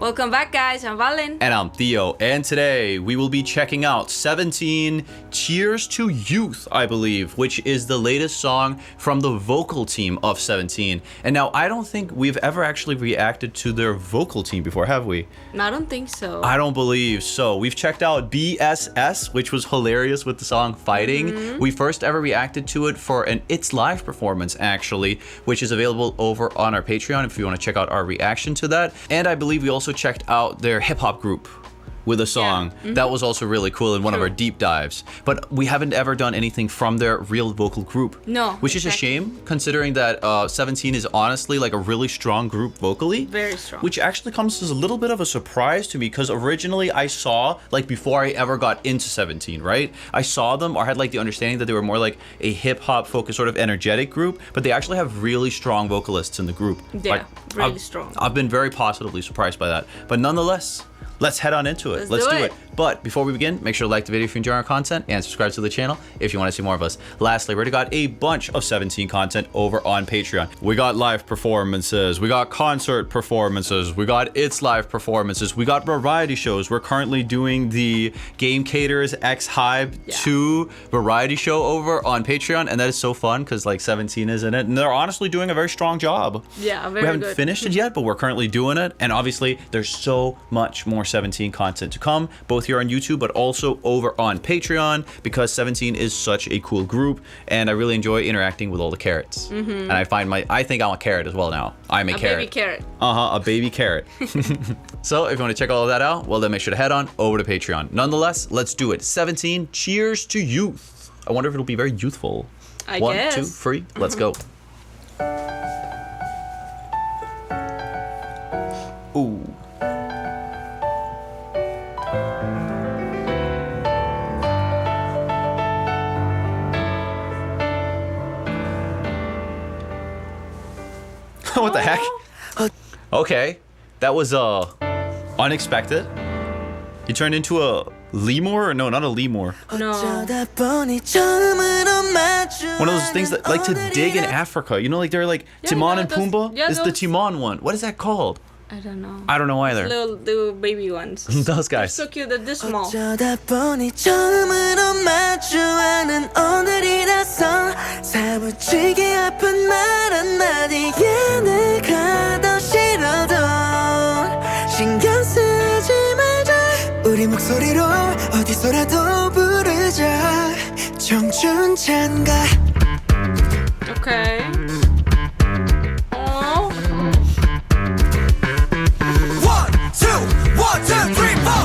Welcome back, guys. I'm Valen. And I'm Theo. And today we will be checking out 17 Cheers to Youth, I believe, which is the latest song from the vocal team of 17. And now I don't think we've ever actually reacted to their vocal team before, have we? No, I don't think so. I don't believe so. We've checked out BSS, which was hilarious with the song Fighting. Mm-hmm. We first ever reacted to it for an It's Live performance, actually, which is available over on our Patreon if you want to check out our reaction to that. And I believe we also checked out their hip-hop group with a song. Yeah. Mm-hmm. That was also really cool in one of our deep dives. But we haven't ever done anything from their real vocal group. No, Which is a exactly. shame, considering that 17 is honestly like a really strong group vocally. Very strong. Which actually comes as a little bit of a surprise to me, because originally I saw, like before I ever got into 17, right? I saw them, or had like the understanding that they were more like a hip-hop focused sort of energetic group, but they actually have really strong vocalists in the group. Yeah, Like, really strong. I've been very positively surprised by that. But nonetheless, let's head on into it. Let's do do it. But before we begin, make sure to like the video if you enjoy our content and subscribe to the channel if you want to see more of us. Lastly, we already got a bunch of 17 content over on Patreon. We got live performances, we got concert performances, we got It's Live performances, we got variety shows. We're currently doing the Game Caterers X Hype 2 variety show over on Patreon, and that is so fun because like 17 is in it, and they're honestly doing a very strong job. Yeah, very We haven't good. finished it yet, but we're currently doing it. And obviously, there's so much more 17 content to come, both here on YouTube, but also over on Patreon, because 17 is such a cool group, and I really enjoy interacting with all the carrots. And I think I'm a carrot as well now. I'm a carrot. Baby carrot. A baby carrot. So if you want to check all of that out, well, then make sure to head on over to Patreon. Nonetheless, let's do it. 17, cheers to youth. I wonder if it'll be very youthful. I One, guess. 2, 3, let's go. Ooh. What the heck? Okay, that was unexpected. He turned into a lemur, or no, not a lemur. No. One of those things that like to dig in Africa. You know, like they're like Yeah, Timon yeah, and those- Pumbaa. yeah, It's the those- Timon one. What is that called? I don't know. I don't know either. Little baby ones. Those They're guys. so cute. They're this small. 어쩌다 보니 처음으로 마주하는 오늘이라서 사무치게 아픈 말 한마디에 내가 더 싫어도 신경 쓰지 말자 우리 목소리로 어디서라도 부르자 청춘찬가 Okay. Oh. 1, 2, 3, 4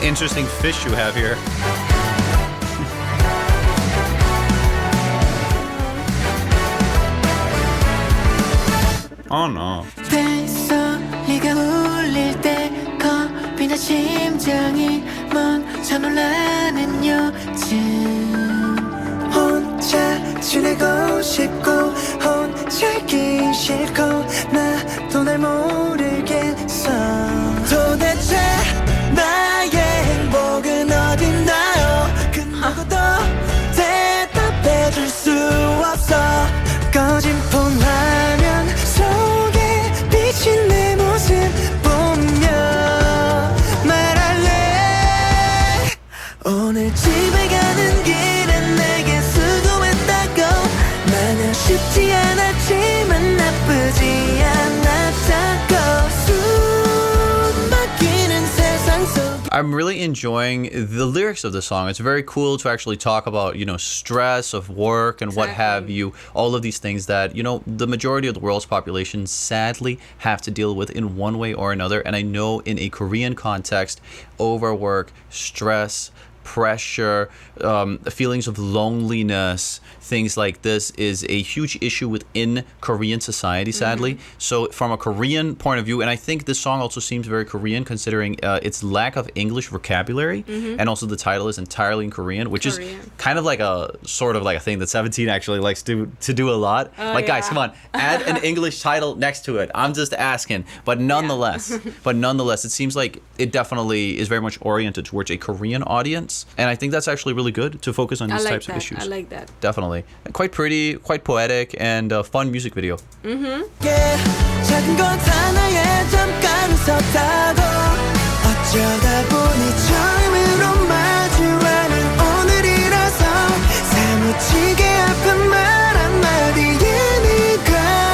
Interesting fish you have here. Oh no. 뱃소리가 울릴 때 겁이 나 심장이 멈춰 놀라는 요즘 혼자 지내고 싶고 혼자 있기 싫고 나도 날 모르겠어 도대체 나의 행복은 어딨나요 그 누구도 대답해줄 수 없어 꺼진 폰 화면 속에 비친 내 모습 보며 말할래 오늘 집에 가는 길엔 내게 수고했다고 마냥 쉽지 않았지만 나쁘지 않았다고 숨 막히는 세상 속 I'm really enjoying the lyrics of the song. It's very cool to actually talk about, you know, stress of work and what have you. All of these things that, you know, the majority of the world's population sadly have to deal with in one way or another. And I know in a Korean context, overwork, stress, pressure, feelings of loneliness, things like this is a huge issue within Korean society, sadly. So from a Korean point of view, and I think this song also seems very Korean considering its lack of English vocabulary, and also the title is entirely in Korean, which is kind of like a sort of like a thing that 17 actually likes to do a lot. Like, guys, come on, add an English title next to it. I'm just asking. But nonetheless, it seems like it definitely is very much oriented towards a Korean audience. audience. And I think that's actually really good to focus on I these like types that. of issues. I like that. Definitely. Quite pretty, quite poetic, and a fun music video. 작은 것 하나에 잠깐 웃었다고 어쩌다 보니 처음으로 마주하는 오늘이라서 사무치게 아픈 말 한마디에 네가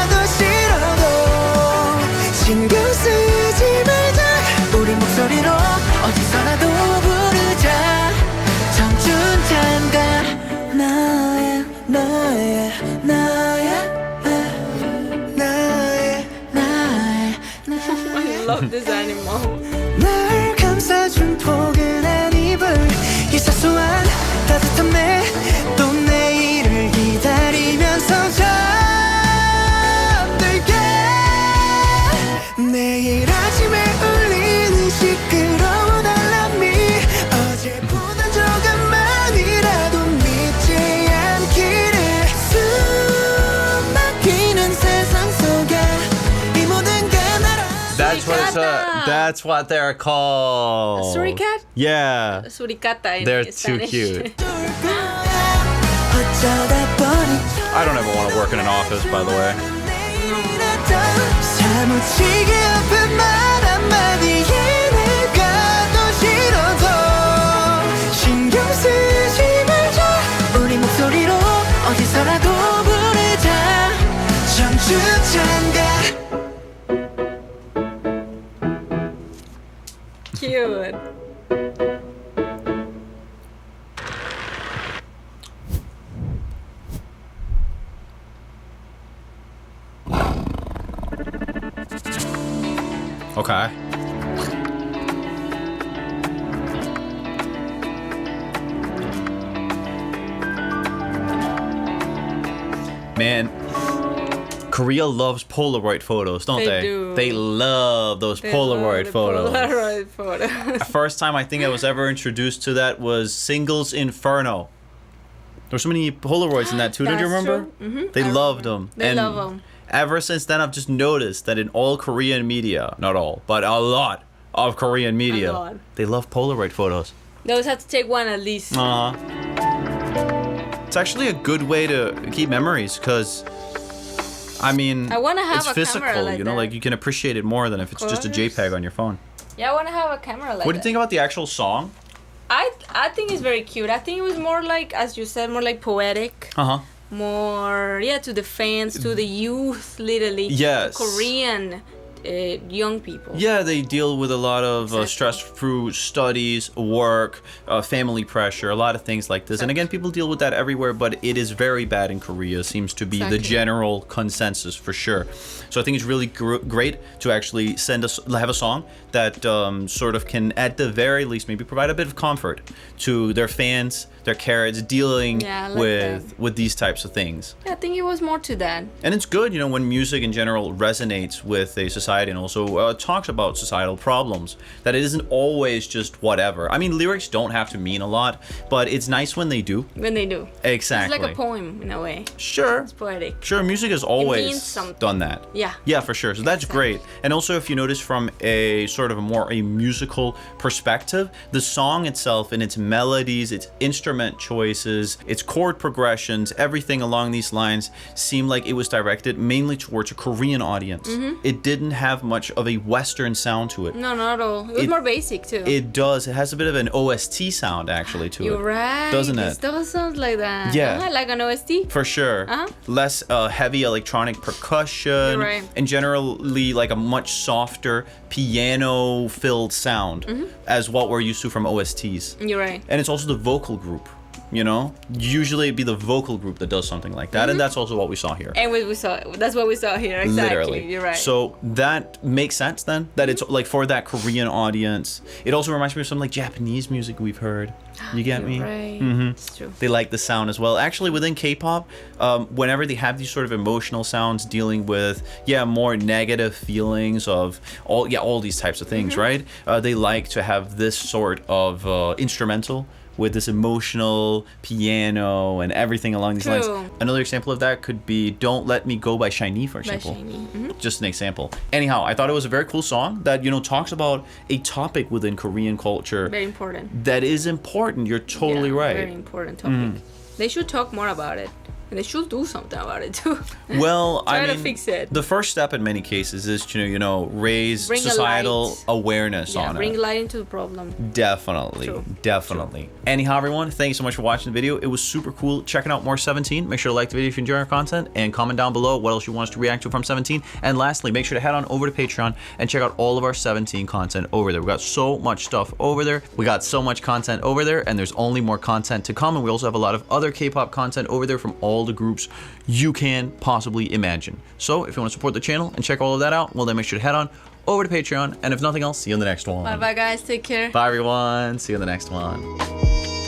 더 싫어도 신경 쓰지 말자 우리 목소리로 어디서라도 부르자 청춘찬가 나의 나의 나의 I love this animal. 날 감싸준 포근한 이불 이 사소한 따뜻함에 또 내일을 기다리면서 잠들게 내일 아침에 울리는 시끄러운 알람이 어제보다 조금만이라도 늦지 않기를 숨 막히는 세상 속에 이 모든 게 나라 That's what they're called. Suricat? Yeah. Suricata in They're too Spanish. cute. 어쩌다 보니 I don't ever want to work in an office, by the way. 사무치게 아픈 말 한마디에 내가 더 싫어도 신경 쓰지 말자 우리 목소리로 어디서라도 부르자 청춘찬가 Cute. Okay. Man, Korea loves Polaroid photos, don't they? They do. They love those They Polaroid love the photos. Polaroid photos. First time I think I was ever introduced to that was Singles Inferno. There's so many Polaroids in that too. Don't you That's remember? true. Mhm. They I loved remember. them. They and love 'em. Ever since then, I've just noticed that in all Korean media, not all, but a lot of Korean media, lot. they love Polaroid photos. They always have to take one at least. It's actually a good way to keep memories because, I mean, I wanna have it's a camera physical, like you know, that. like you can appreciate it more than if it's just a course. JPEG on your phone. Yeah, I want to have a camera like What do you that. think about the actual song? I think it's very cute. I think it was more like, as you said, more like poetic. Uh-huh. More, yeah, to the fans, to the youth, literally. Yes. To Korean young people. Yeah, they deal with a lot of Exactly. stress through studies, work, family pressure, a lot of things like this. And again, people deal with that everywhere, but it is very bad in Korea, seems to be the Exactly. general consensus for sure. So I think it's really great to actually have a song that sort of can, at the very least, maybe provide a bit of comfort to their fans, their carrots, dealing Yeah, I like with these types of things. I think it was more to that. And it's good, you know, when music in general resonates with a society and also talks about societal problems, that it isn't always just whatever. I mean, lyrics don't have to mean a lot, but it's nice when they do. When they do. Exactly. It's like a poem in a way. Sure. It's poetic. Sure, music has means always something. done that. Yeah. Yeah, for sure. So that's Exactly. great. And also, if you notice from a sort of a musical perspective, the song itself and its melodies, its instrument choices, its chord progressions, everything along these lines seem like it was directed mainly towards a Korean audience. Mm-hmm. It didn't have much of a Western sound to it. No, not at all. It was more basic too. It does. It has a bit of an OST sound actually to You're it. right. Doesn't It it? does sound like that. Yeah. Like an OST. For sure. Uh-huh. Less heavy electronic percussion. You're right. And generally like a much softer piano-filled sound as what we're used to from OSTs. You're right. And it's also the vocal group, you know? Usually it'd be the vocal group that does something like that, and that's also what we saw here. And we saw. That's what we saw here. Exactly. Literally. You're right. So that makes sense then, that it's like for that Korean audience. It also reminds me of some like Japanese music we've heard. You get You're me? right. Mhm. It's true. They like the sound as well. Actually, within K-pop, whenever they have these sort of emotional sounds dealing with, more negative feelings of all these types of things, right? They like to have this sort of instrumental with this emotional piano and everything along these lines. True. Another example of that could be "Don't Let Me Go" by SHINee, for By example. SHINee. just an example. Anyhow, I thought it was a very cool song that, you know, talks about a topic within Korean culture Very important. that is important. You're totally Yeah, right. Very important topic. They should talk more about it. And they should do something about it too. Well, Try I to mean, fix it. the first step in many cases is to, you know, raise Bring a societal light. awareness Yeah, on bring it. light into the problem. Definitely. True. Definitely. Anyhow, everyone, thank you so much for watching the video. It was super cool checking out more 17. Make sure to like the video if you enjoy our content and comment down below what else you want us to react to from 17. And lastly, make sure to head on over to Patreon and check out all of our 17 content over there. We got so much stuff over there. We got so much content over there, and there's only more content to come. And we also have a lot of other K-pop content over there from all the groups you can possibly imagine. So if you want to support the channel and check all of that out, well, then make sure to head on over to Patreon. And if nothing else, see you in the next one. Bye bye guys. Take care. Bye everyone. See you in the next one.